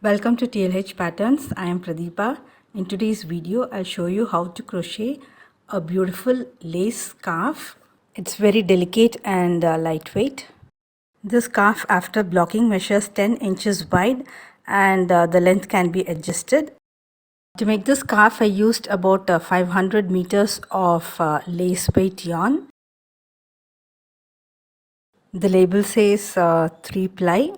Welcome to TLH Patterns. I am Pradeepa. In today's video, I'll show you how to crochet a beautiful lace scarf. It's very delicate and lightweight. This scarf, after blocking, measures 10 inches wide and the length can be adjusted. To make this scarf, I used about 500 meters of lace weight yarn. The label says 3 ply.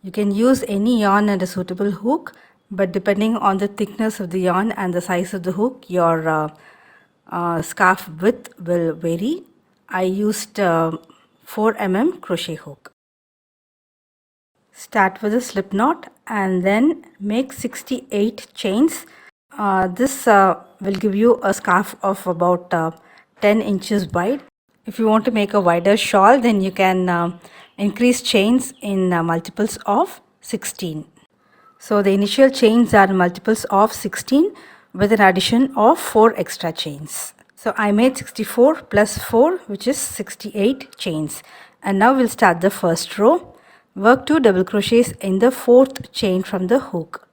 You can use any yarn and a suitable hook, but depending on the thickness of the yarn and the size of the hook, your scarf width will vary. I used 4 mm crochet hook. Start with a slip knot and then make 68 chains. This will give you a scarf of about 10 inches wide. If you want to make a wider shawl, then you can increase chains in multiples of 16. So the initial chains are multiples of 16 with an addition of 4 extra chains. So I made 64 plus 4, which is 68 chains. And now we'll start the first row. Work 2 double crochets in the 4th chain from the hook.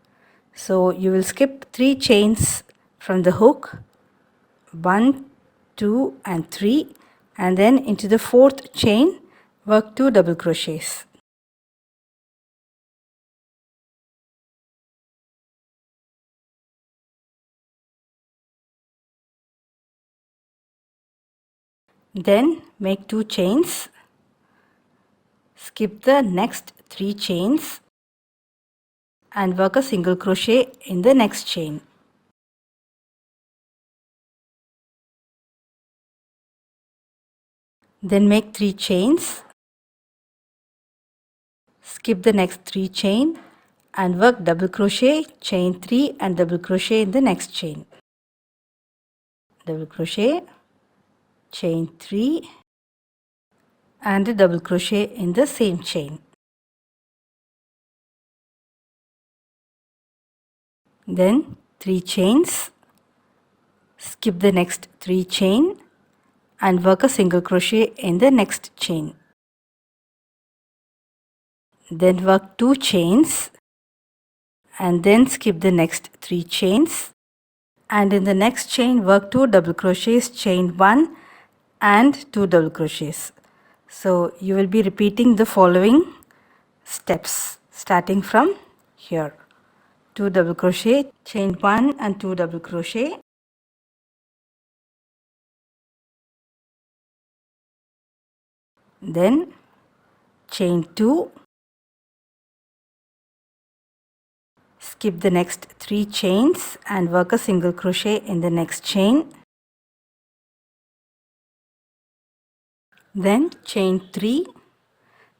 So you will skip 3 chains from the hook, 1, 2 and 3, and then into the 4th chain work 2 double crochets. Then make 2 chains, skip the next 3 chains and work a single crochet in the next chain. Then make 3 chains, skip the next 3 chain and work double crochet, chain 3 and double crochet in the next chain. Double crochet, chain 3 and a double crochet in the same chain. Then 3 chains, skip the next 3 chain and work a single crochet in the next chain. Then work 2 chains and then skip the next 3 chains, and in the next chain work 2 double crochets, chain 1 and 2 double crochets. So you will be repeating the following steps starting from here. 2 double crochet, chain 1 and 2 double crochet, then chain 2, skip the next 3 chains and work a single crochet in the next chain, then chain 3,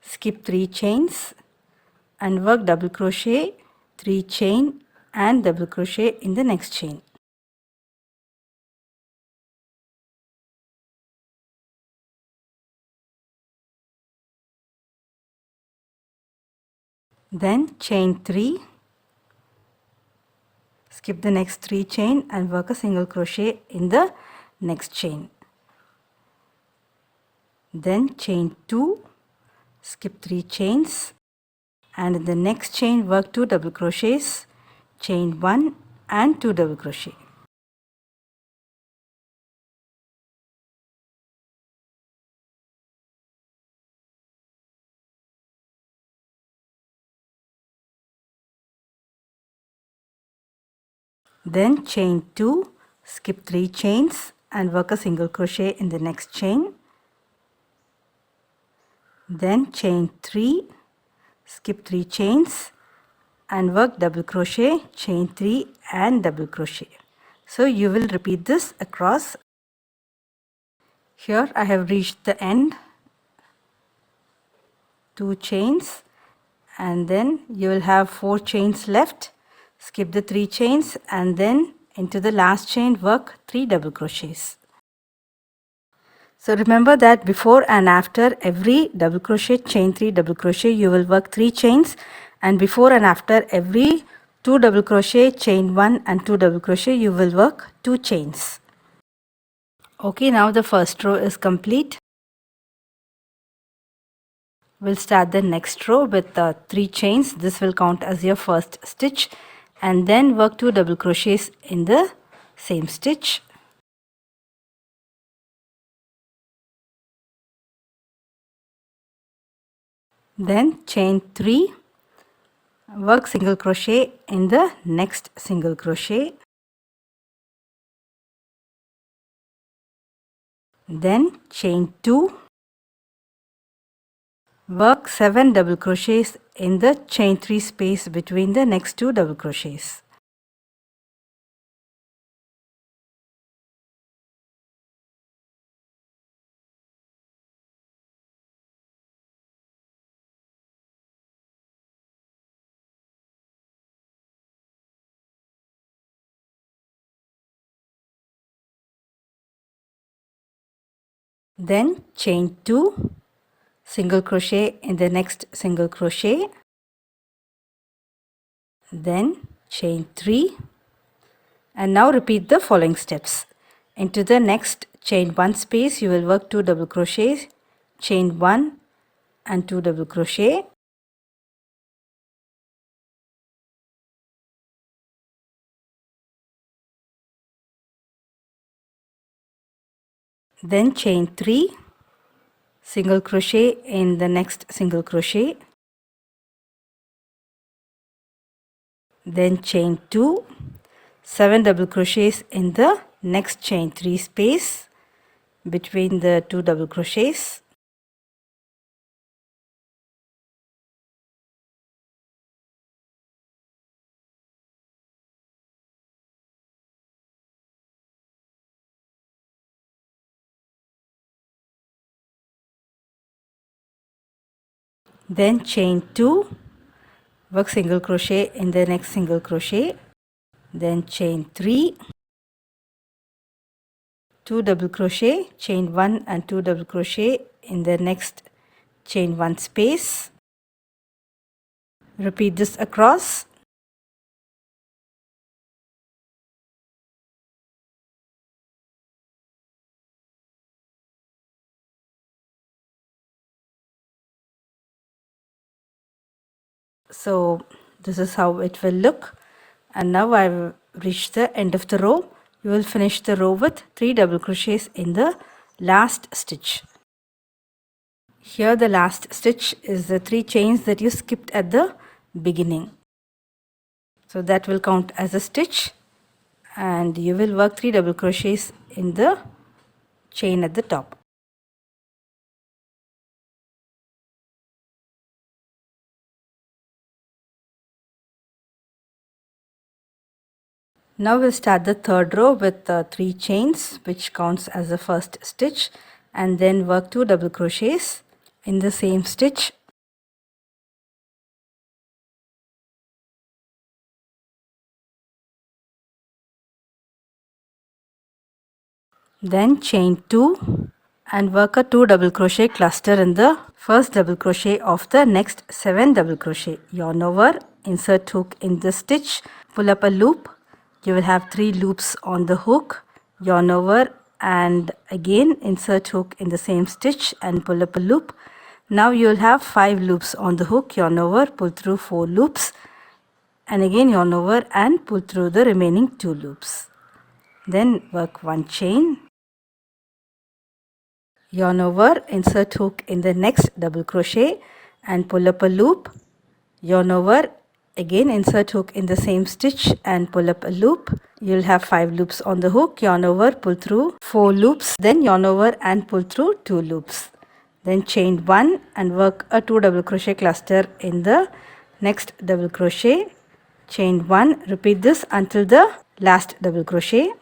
skip 3 chains and work double crochet, 3 chain and double crochet in the next chain. Then chain 3, skip the next 3 chain and work a single crochet in the next chain. Then chain 2, skip 3 chains and in the next chain work 2 double crochets, chain 1 and 2 double crochet. Then chain 2, skip 3 chains and work a single crochet in the next chain. Then chain 3, skip 3 chains and work double crochet, chain 3 and double crochet. So you will repeat this across. Here I have reached the end, 2 chains, and then you will have 4 chains left. Skip the 3 chains and then into the last chain work 3 double crochets. So remember that before and after every double crochet, chain 3 double crochet, you will work 3 chains, and before and after every 2 double crochet, chain 1 and 2 double crochet, you will work 2 chains. Okay, now the first row is complete. we'll start the next row with 3 chains. This will count as your first stitch, and then work 2 double crochets in the same stitch. Then chain 3, work single crochet in the next single crochet. Then chain 2, work 7 double crochets in the chain 3 space between the next 2 double crochets. Then chain 2, single crochet in the next single crochet. Then chain 3, and now repeat the following steps. Into the next chain 1 space you will work 2 double crochets, chain 1 and 2 double crochet. Then chain 3, single crochet in the next single crochet. Then chain 2, 7 double crochets in the next chain 3 space between the 2 double crochets. Then chain 2, work single crochet in the next single crochet. Then chain 3, 2 double crochet, chain 1 and 2 double crochet in the next chain 1 space. Repeat this across. So this is how it will look, and now I've reached the end of the row. You will finish the row with 3 double crochets in the last stitch. Here the last stitch is the 3 chains that you skipped at the beginning. So that will count as a stitch, and you will work 3 double crochets in the chain at the top. Now we'll start the third row with 3 chains, which counts as the first stitch, and then work 2 double crochets in the same stitch. Then chain 2 and work a 2 double crochet cluster in the first double crochet of the next 7 double crochet. Yarn over, insert hook in the stitch, pull up a loop. You will have 3 loops on the hook. Yarn over and again insert hook in the same stitch and pull up a loop. Now you will have 5 loops on the hook. Yarn over, pull through 4 loops, and again yarn over and pull through the remaining 2 loops. Then work 1 chain, yarn over, insert hook in the next double crochet and pull up a loop. Yarn over, again insert hook in the same stitch and pull up a loop. You'll have 5 loops on the hook. Yarn over, pull through 4 loops, then yarn over and pull through 2 loops. Then chain 1 and work a 2 double crochet cluster in the next double crochet. Chain 1, repeat this until the last double crochet.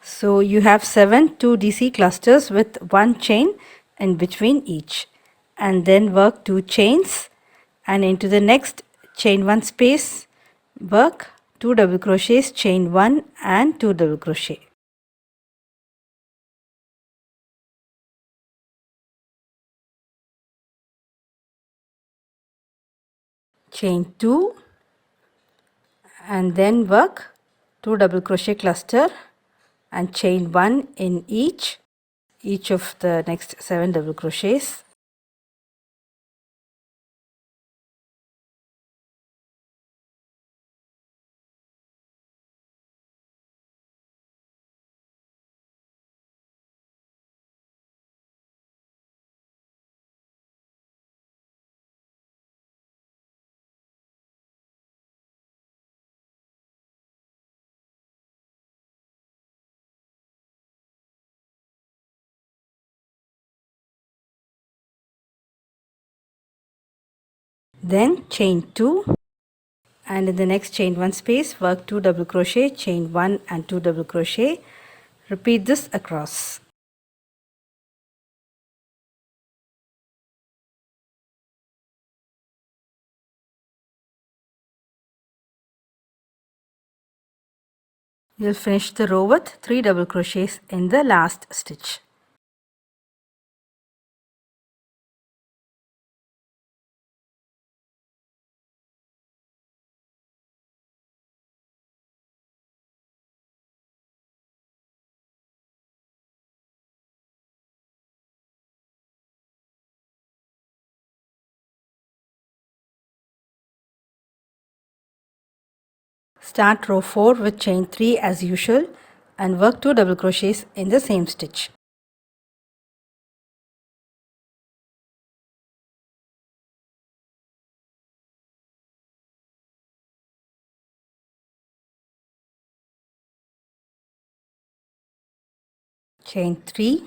So you have 7 2DC clusters with 1 chain in between each. and then work 2 chains, and into the next chain 1 space work 2 double crochets, chain 1 and 2 double crochet. Chain 2 and then work 2 double crochet cluster and chain 1 in each of the next 7 double crochets. Then chain 2 and in the next chain 1 space work 2 double crochet, chain 1 and 2 double crochet. Repeat this across. You'll finish the row with 3 double crochets in the last stitch. Start row 4 with chain 3 as usual and work 2 double crochets in the same stitch. Chain 3,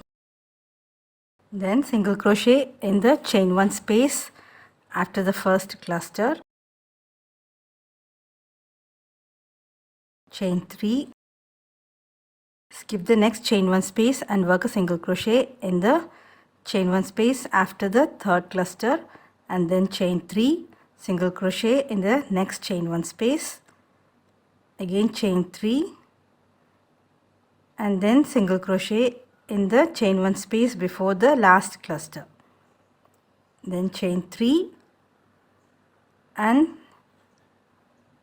then single crochet in the chain 1 space after the first cluster, chain 3, skip the next chain 1 space and work a single crochet in the chain 1 space after the third cluster, and then chain 3, single crochet in the next chain 1 space, again chain 3 and then single crochet in the chain 1 space before the last cluster, then chain 3 and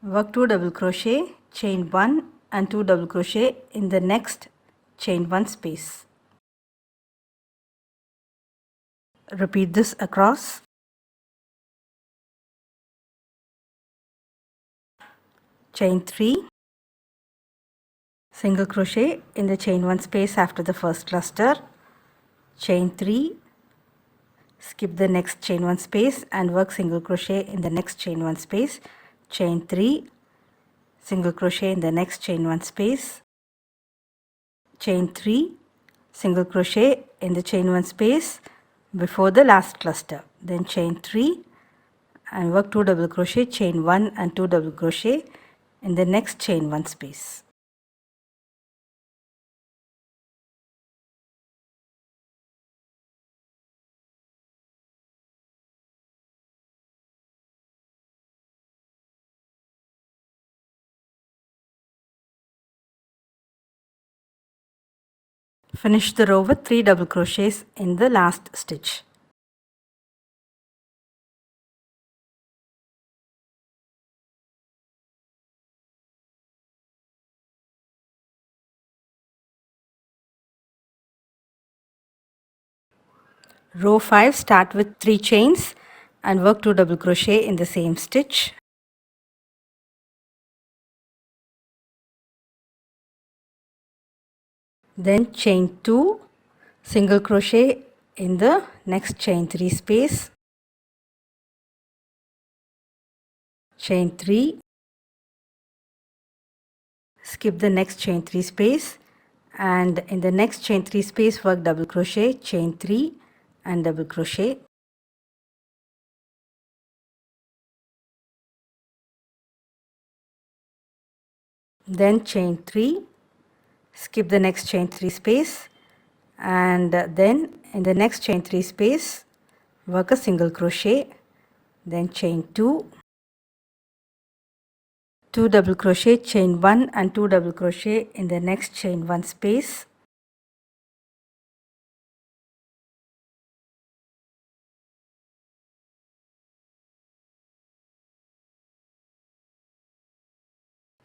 work 2 double crochet, chain 1 and 2 double crochet in the next chain 1 space. Repeat this across. Chain 3, single crochet in the chain 1 space after the first cluster, chain 3, skip the next chain 1 space and work single crochet in the next chain 1 space, chain 3, single crochet in the next chain 1 space, chain 3, single crochet in the chain 1 space before the last cluster, then chain 3 and work 2 double crochet, chain 1 and 2 double crochet in the next chain 1 space. Finish the row with 3 double crochets in the last stitch. Row 5, start with 3 chains and work 2 double crochet in the same stitch. Then chain 2, single crochet in the next chain 3 space, chain 3, skip the next chain 3 space and in the next chain 3 space work double crochet, chain 3 and double crochet. Then chain 3, skip the next chain 3 space and then in the next chain 3 space work a single crochet, then chain 2, 2 double crochet, chain 1 and 2 double crochet in the next chain 1 space,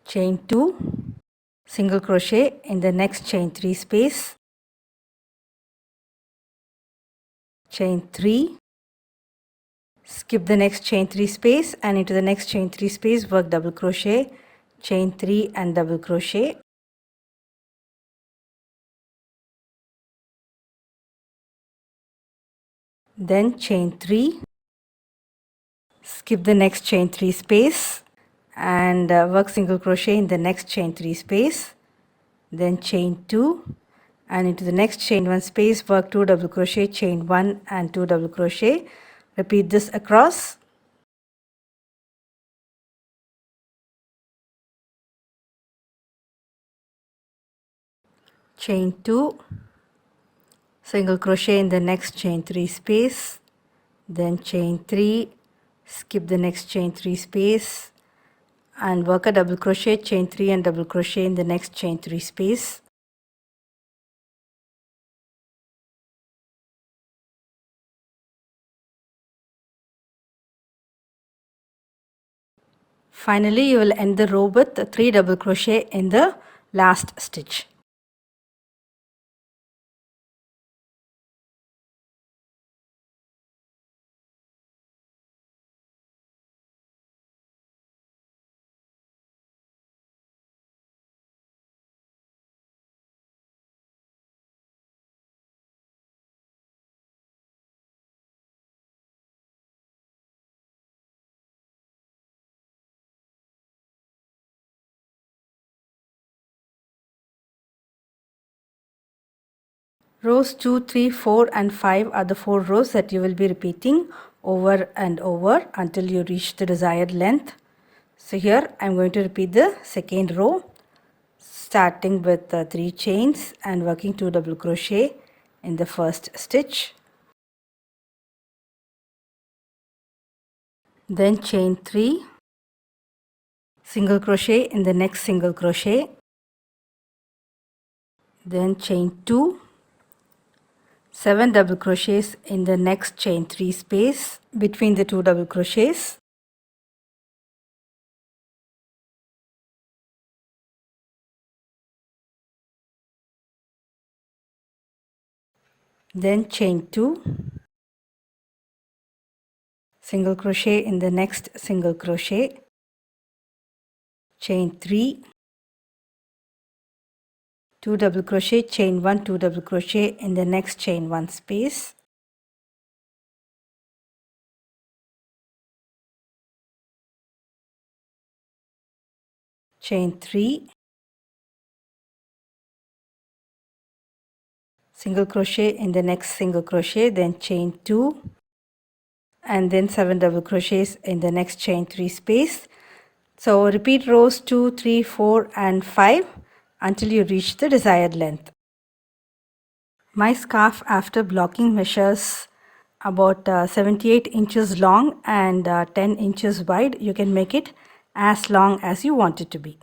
chain 2, single crochet in the next chain 3 space, chain 3, skip the next chain 3 space and into the next chain 3 space work double crochet, chain 3 and double crochet, then chain 3, skip the next chain 3 space and work single crochet in the next chain 3 space, then chain 2 and into the next chain 1 space work 2 double crochet, chain 1 and 2 double crochet. Repeat this across. Chain 2, single crochet in the next chain 3 space, then chain 3, skip the next chain 3 space and work a double crochet, chain 3 and double crochet in the next chain 3 space. Finally, you will end the row with 3 double crochet in the last stitch. Rows 2, 3, 4 and 5 are the 4 rows that you will be repeating over and over until you reach the desired length. So here I am going to repeat the second row, starting with 3 chains and working 2 double crochet in the first stitch. Then chain 3, single crochet in the next single crochet, then chain 2, 7 double crochets in the next chain 3 space between the 2 double crochets, then chain 2, single crochet in the next single crochet, chain 3, 2 double crochet, chain 1, 2 double crochet in the next chain 1 space, chain 3, single crochet in the next single crochet, then chain 2 and then 7 double crochets in the next chain 3 space. So repeat rows 2, 3, 4 and 5 until you reach the desired length. My scarf after blocking measures about 78 inches long and 10 inches wide. You can make it as long as you want it to be.